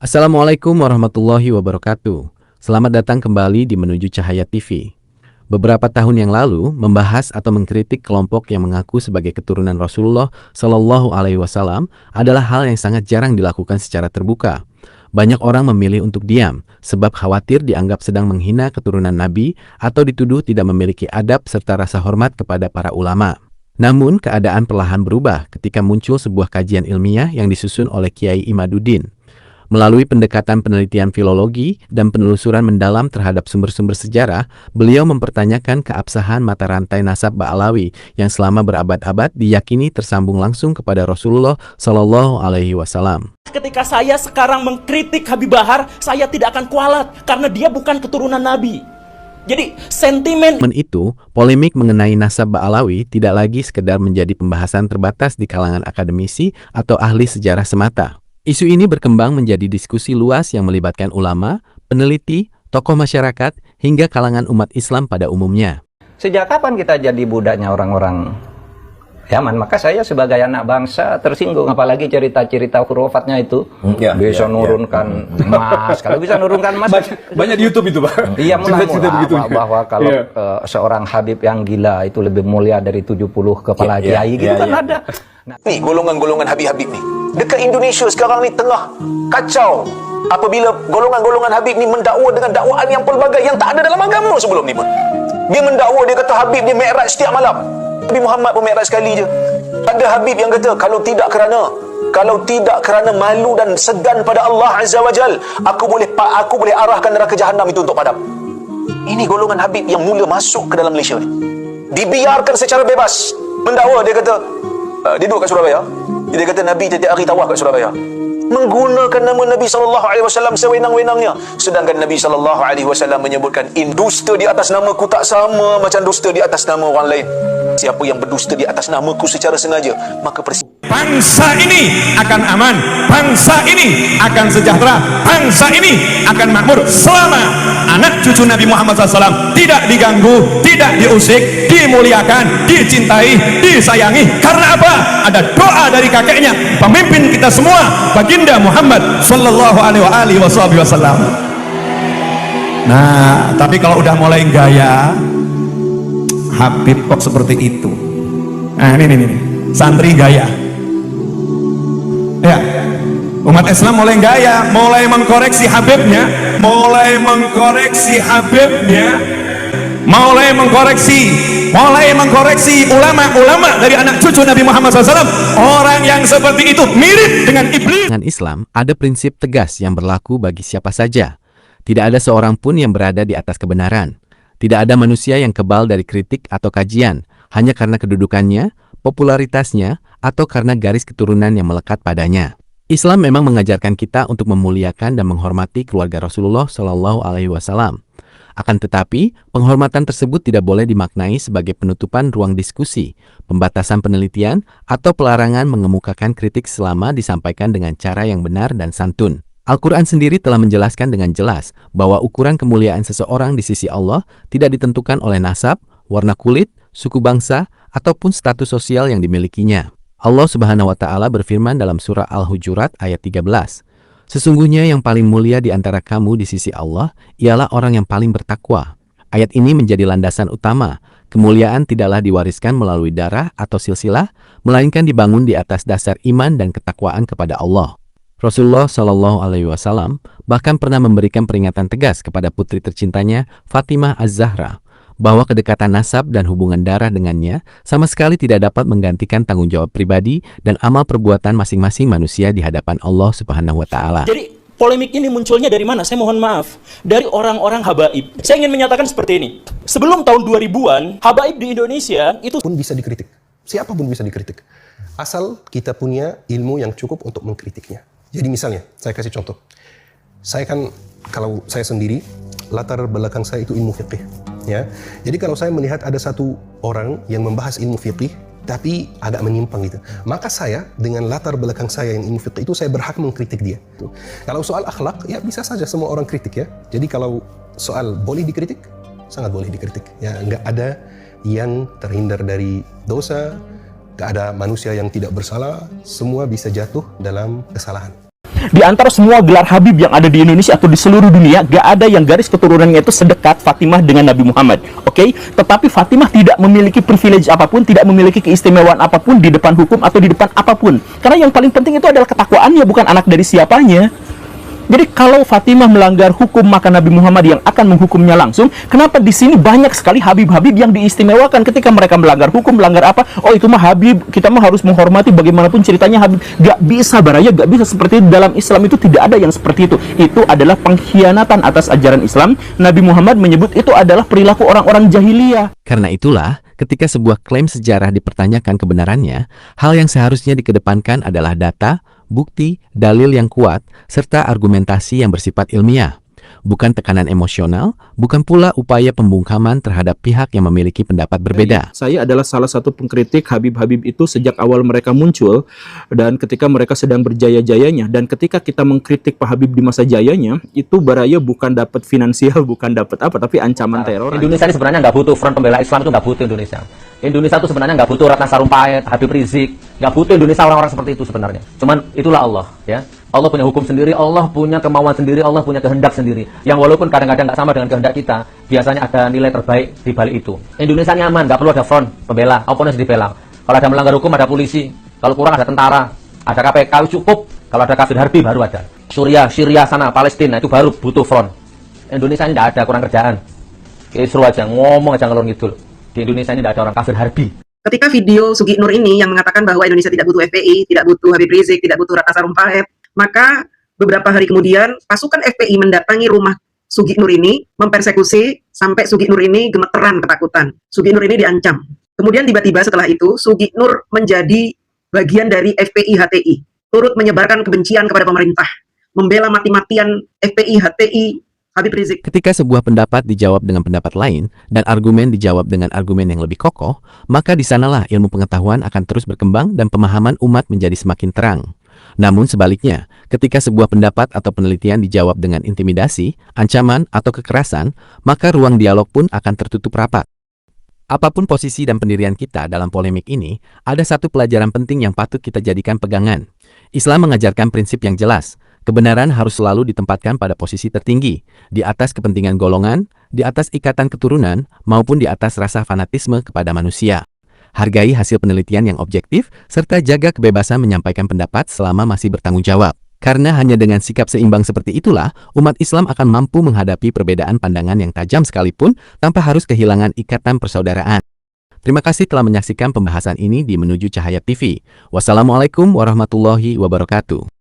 Assalamualaikum warahmatullahi wabarakatuh. Selamat datang kembali di Menuju Cahaya TV. Beberapa tahun yang lalu, membahas atau mengkritik kelompok yang mengaku sebagai keturunan Rasulullah Shallallahu Alaihi Wasallam adalah hal yang sangat jarang dilakukan secara terbuka. Banyak orang memilih untuk diam, sebab khawatir dianggap sedang menghina keturunan Nabi atau dituduh tidak memiliki adab serta rasa hormat kepada para ulama. Namun, keadaan perlahan berubah ketika muncul sebuah kajian ilmiah yang disusun oleh Kiai Imaduddin. Melalui pendekatan penelitian filologi dan penelusuran mendalam terhadap sumber-sumber sejarah, beliau mempertanyakan keabsahan mata rantai nasab Ba'alawi yang selama berabad-abad diyakini tersambung langsung kepada Rasulullah Shallallahu Alaihi Wasallam. Ketika saya sekarang mengkritik Habib Bahar, saya tidak akan kualat karena dia bukan keturunan Nabi. Jadi sentimen itu, polemik mengenai nasab Ba'alawi tidak lagi sekedar menjadi pembahasan terbatas di kalangan akademisi atau ahli sejarah semata. Isu ini berkembang menjadi diskusi luas yang melibatkan ulama, peneliti, tokoh masyarakat, hingga kalangan umat Islam pada umumnya. Sejak kapan kita jadi budaknya orang-orang Yaman? Maka saya sebagai anak bangsa tersinggung, apalagi cerita-cerita hurufatnya itu. Bisa nurunkan emas. Kalau bisa nurunkan emas, banyak di YouTube itu, Pak. Iya, bahwa kalau seorang Habib yang gila itu lebih mulia dari 70 kepala kiai gitu kan ada. Nih golongan-golongan Habib-Habib nih dekat Indonesia sekarang ni tengah kacau apabila golongan-golongan Habib ni mendakwa dengan dakwaan yang pelbagai yang tak ada dalam agama sebelum ni pun. Dia mendakwa, dia kata Habib dia mi'raj setiap malam. Nabi Muhammad pun mi'raj sekali je. Ada Habib yang kata kalau tidak kerana malu dan segan pada Allah Azza wa Jal, aku boleh arahkan neraka jahanam itu untuk padam. Ini golongan Habib yang mula masuk ke dalam Malaysia ni. Dibiarkan secara bebas mendakwa. Dia kata dia duduk kat Surabaya. Dia kata Nabi tiap hari tawaf kat Surabaya, menggunakan nama Nabi SAW sewenang-wenangnya. Sedangkan Nabi SAW menyebutkan, dusta di atas namaku tak sama macam dusta di atas nama orang lain. Siapa yang berdusta di atas namaku secara sengaja, maka bangsa ini akan aman, bangsa ini akan sejahtera, bangsa ini akan makmur selama anak cucu Nabi Muhammad SAW tidak diganggu, tidak diusik, dimuliakan, dicintai, disayangi. Karena apa? Ada doa dari kakeknya, pemimpin kita semua, baginda Muhammad Sallallahu Alaihi Wasallam. Nah, tapi kalau udah mulai gaya, Habib kok seperti itu. Nah, ini santri gaya. Ya, umat Islam mulai gaya, mulai mengkoreksi Habibnya, mulai mengkoreksi ulama-ulama dari anak cucu Nabi Muhammad SAW. Orang yang seperti itu mirip dengan iblis. Dengan Islam, ada prinsip tegas yang berlaku bagi siapa saja. Tidak ada seorang pun yang berada di atas kebenaran. Tidak ada manusia yang kebal dari kritik atau kajian, hanya karena kedudukannya, popularitasnya, atau karena garis keturunan yang melekat padanya. Islam memang mengajarkan kita untuk memuliakan dan menghormati keluarga Rasulullah Shallallahu Alaihi Wasallam. Akan tetapi, penghormatan tersebut tidak boleh dimaknai sebagai penutupan ruang diskusi, pembatasan penelitian, atau pelarangan mengemukakan kritik selama disampaikan dengan cara yang benar dan santun. Al-Quran sendiri telah menjelaskan dengan jelas bahwa ukuran kemuliaan seseorang di sisi Allah tidak ditentukan oleh nasab, warna kulit, suku bangsa, ataupun status sosial yang dimilikinya. Allah Subhanahu wa Ta'ala berfirman dalam surah Al-Hujurat ayat 13, "Sesungguhnya yang paling mulia di antara kamu di sisi Allah ialah orang yang paling bertakwa." Ayat ini menjadi landasan utama. Kemuliaan tidaklah diwariskan melalui darah atau silsilah, melainkan dibangun di atas dasar iman dan ketakwaan kepada Allah. Rasulullah Shallallahu Alaihi Wasallam bahkan pernah memberikan peringatan tegas kepada putri tercintanya Fatimah Az-Zahra bahwa kedekatan nasab dan hubungan darah dengannya sama sekali tidak dapat menggantikan tanggung jawab pribadi dan amal perbuatan masing-masing manusia di hadapan Allah Subhanahu wa Ta'ala. Jadi polemik ini munculnya dari mana? Saya mohon maaf, dari orang-orang habaib. Saya ingin menyatakan seperti ini. Sebelum tahun 2000-an, habaib di Indonesia itu pun bisa dikritik. Siapa pun bisa dikritik. Asal kita punya ilmu yang cukup untuk mengkritiknya. Jadi misalnya, saya kasih contoh. Saya kan, kalau saya sendiri, latar belakang saya itu ilmu fiqih. Ya. Jadi kalau saya melihat ada satu orang yang membahas ilmu fiqih, tapi agak menyimpang gitu, maka saya dengan latar belakang saya yang ilmu fiqh itu, saya berhak mengkritik dia. Kalau soal akhlak, ya bisa saja semua orang kritik ya. Jadi kalau soal boleh dikritik, sangat boleh dikritik. Ya, nggak ada yang terhindar dari dosa, gak ada manusia yang tidak bersalah, semua bisa jatuh dalam kesalahan. Di antara semua gelar Habib yang ada di Indonesia atau di seluruh dunia, gak ada yang garis keturunannya itu sedekat Fatimah dengan Nabi Muhammad. Oke? Tetapi Fatimah tidak memiliki privilege apapun, tidak memiliki keistimewaan apapun di depan hukum atau di depan apapun. Karena yang paling penting itu adalah ketakwaannya, bukan anak dari siapanya. Jadi kalau Fatimah melanggar hukum, maka Nabi Muhammad yang akan menghukumnya langsung. Kenapa di sini banyak sekali Habib-Habib yang diistimewakan ketika mereka melanggar hukum, melanggar apa? Oh, itu mah Habib, kita mah harus menghormati bagaimanapun ceritanya Habib. Gak bisa, Baraya, gak bisa seperti itu. Dalam Islam itu tidak ada yang seperti itu. Itu adalah pengkhianatan atas ajaran Islam. Nabi Muhammad menyebut itu adalah perilaku orang-orang jahiliyah. Karena itulah, ketika sebuah klaim sejarah dipertanyakan kebenarannya, hal yang seharusnya dikedepankan adalah data, bukti, dalil yang kuat, serta argumentasi yang bersifat ilmiah. Bukan tekanan emosional, bukan pula upaya pembungkaman terhadap pihak yang memiliki pendapat berbeda. Saya adalah salah satu pengkritik Habib-Habib itu sejak awal mereka muncul, dan ketika mereka sedang berjaya-jayanya, dan ketika kita mengkritik Pak Habib di masa jayanya, itu Baraya bukan dapat finansial, bukan dapat apa, tapi ancaman teror. Indonesia ini sebenarnya nggak butuh front pembela Islam, itu nggak butuh Indonesia. Indonesia itu sebenarnya nggak butuh Ratna Sarumpait, Habib Rizik, nggak butuh Indonesia orang-orang seperti itu sebenarnya. Cuman itulah Allah, ya. Allah punya hukum sendiri, Allah punya kemauan sendiri, Allah punya kehendak sendiri. Yang walaupun kadang-kadang nggak sama dengan kehendak kita, biasanya ada nilai terbaik di balik itu. Indonesia nyaman, nggak perlu ada front pembela, oponen dibela. Kalau ada melanggar hukum ada polisi, kalau kurang ada tentara, ada KPK cukup. Kalau ada kafir harbi baru ada. Syria sana, Palestina itu baru butuh front. Indonesia ini nggak ada, kurang kerjaan. Kisru aja, ngomong aja ngelor ngidul. Di Indonesia ini tidak ada orang kafir harbi. Ketika video Sugi Nur ini yang mengatakan bahwa Indonesia tidak butuh FPI, tidak butuh Habib Rizik, tidak butuh Ratna Sarumpait, maka beberapa hari kemudian pasukan FPI mendatangi rumah Sugi Nur ini, mempersekusi sampai Sugi Nur ini gemeteran ketakutan. Sugi Nur ini diancam. Kemudian tiba-tiba setelah itu Sugi Nur menjadi bagian dari FPI HTI, turut menyebarkan kebencian kepada pemerintah, membela mati-matian FPI HTI Habib Rizik. Ketika sebuah pendapat dijawab dengan pendapat lain, dan argumen dijawab dengan argumen yang lebih kokoh, maka di sanalah ilmu pengetahuan akan terus berkembang dan pemahaman umat menjadi semakin terang. Namun sebaliknya, ketika sebuah pendapat atau penelitian dijawab dengan intimidasi, ancaman, atau kekerasan, maka ruang dialog pun akan tertutup rapat. Apapun posisi dan pendirian kita dalam polemik ini, ada satu pelajaran penting yang patut kita jadikan pegangan. Islam mengajarkan prinsip yang jelas. Kebenaran harus selalu ditempatkan pada posisi tertinggi, di atas kepentingan golongan, di atas ikatan keturunan, maupun di atas rasa fanatisme kepada manusia. Hargai hasil penelitian yang objektif, serta jaga kebebasan menyampaikan pendapat selama masih bertanggung jawab. Karena hanya dengan sikap seimbang seperti itulah, umat Islam akan mampu menghadapi perbedaan pandangan yang tajam sekalipun tanpa harus kehilangan ikatan persaudaraan. Terima kasih telah menyaksikan pembahasan ini di Menuju Cahaya TV. Wassalamualaikum warahmatullahi wabarakatuh.